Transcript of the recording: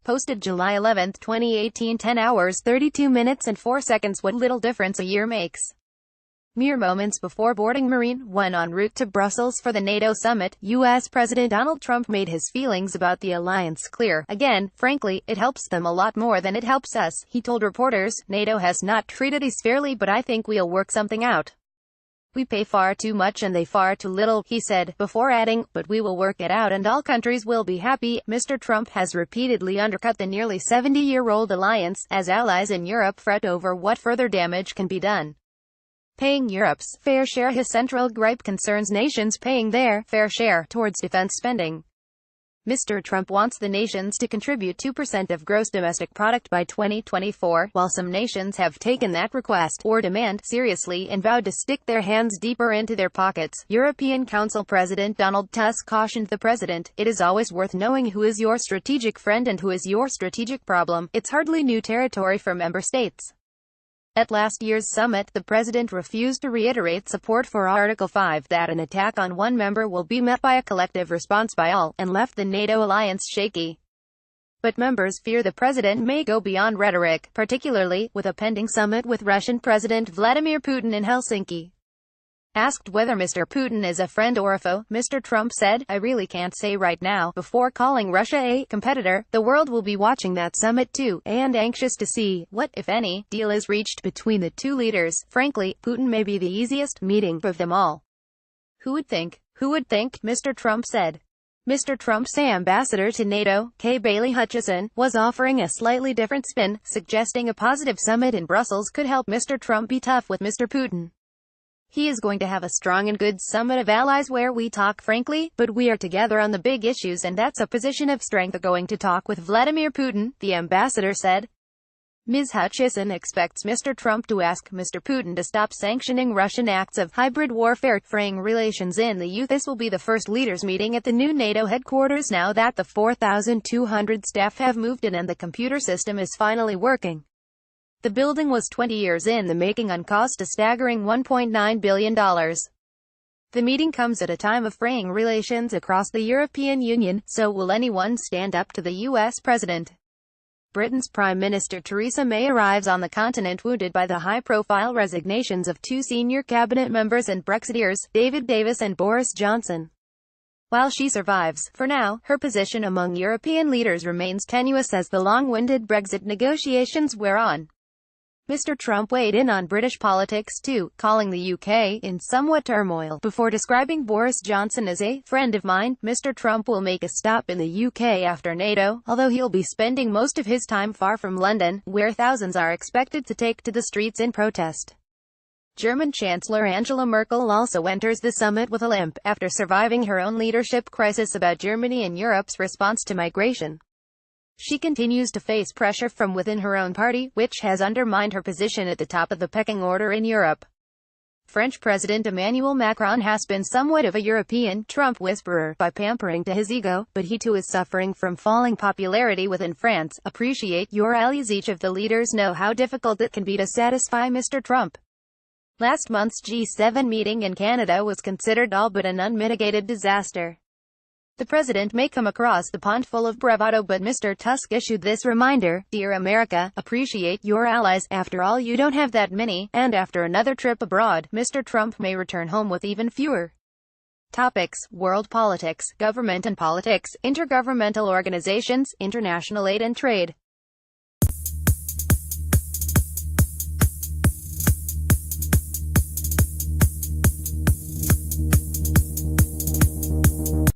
posted July 11, 2018, 10 hours, 32 minutes and 4 seconds. What little difference a year makes. Mere moments before boarding Marine One en route to Brussels for the NATO summit, U.S. President Donald Trump made his feelings about the alliance clear. Again, frankly, it helps them a lot more than it helps us, he told reporters. NATO has not treated us fairly, but I think we'll work something out. We pay far too much and they far too little, he said, before adding, but we will work it out and all countries will be happy. Mr. Trump has repeatedly undercut the nearly 70-year-old alliance, as allies in Europe fret over what further damage can be done. Paying Europe's fair share. His central gripe concerns nations paying their fair share towards defense spending. Mr. Trump wants the nations to contribute 2% of gross domestic product by 2024, while some nations have taken that request, or demand, seriously and vowed to stick their hands deeper into their pockets. European Council President Donald Tusk cautioned the president, "It is always worth knowing who is your strategic friend and who is your strategic problem. It's hardly new territory for member states." At last year's summit, the president refused to reiterate support for Article 5, that an attack on one member will be met by a collective response by all, and left the NATO alliance shaky. But members fear the president may go beyond rhetoric, particularly with a pending summit with Russian President Vladimir Putin in Helsinki. Asked whether Mr. Putin is a friend or a foe, Mr. Trump said, "I really can't say right now," before calling Russia a competitor. The world will be watching that summit too, and anxious to see what, if any, deal is reached between the two leaders. Frankly, Putin may be the easiest meeting of them all. Who would think? Who would think? Mr. Trump said. Mr. Trump's ambassador to NATO, Kay Bailey Hutchison, was offering a slightly different spin, suggesting a positive summit in Brussels could help Mr. Trump be tough with Mr. Putin. He is going to have a strong and good summit of allies where we talk frankly, but we are together on the big issues, and that's a position of strength. Going to talk with Vladimir Putin, the ambassador said. Ms. Hutchison expects Mr. Trump to ask Mr. Putin to stop sanctioning Russian acts of hybrid warfare, fraying relations in the youth. This will be the first leaders meeting at the new NATO headquarters now that the 4,200 staff have moved in and the computer system is finally working. The building was 20 years in the making and cost a staggering $1.9 billion. The meeting comes at a time of fraying relations across the European Union, so will anyone stand up to the U.S. president? Britain's Prime Minister Theresa May arrives on the continent wounded by the high-profile resignations of two senior cabinet members and Brexiteers, David Davis and Boris Johnson. While she survives, for now, her position among European leaders remains tenuous as the long-winded Brexit negotiations wear on. Mr. Trump weighed in on British politics too, calling the UK in somewhat turmoil. Before describing Boris Johnson as a friend of mine, Mr. Trump will make a stop in the UK after NATO, although he'll be spending most of his time far from London, where thousands are expected to take to the streets in protest. German Chancellor Angela Merkel also enters the summit with a limp, after surviving her own leadership crisis about Germany and Europe's response to migration. She continues to face pressure from within her own party, which has undermined her position at the top of the pecking order in Europe. French President Emmanuel Macron has been somewhat of a European Trump whisperer, by pampering to his ego, but he too is suffering from falling popularity within France. Appreciate your allies. Each of the leaders know how difficult it can be to satisfy Mr. Trump. Last month's G7 meeting in Canada was considered all but an unmitigated disaster. The president may come across the pond full of bravado, but Mr. Tusk issued this reminder: "Dear America, appreciate your allies. After all, you don't have that many." And after another trip abroad, Mr. Trump may return home with even fewer. Topics: World politics, government and politics, intergovernmental organizations, international aid and trade.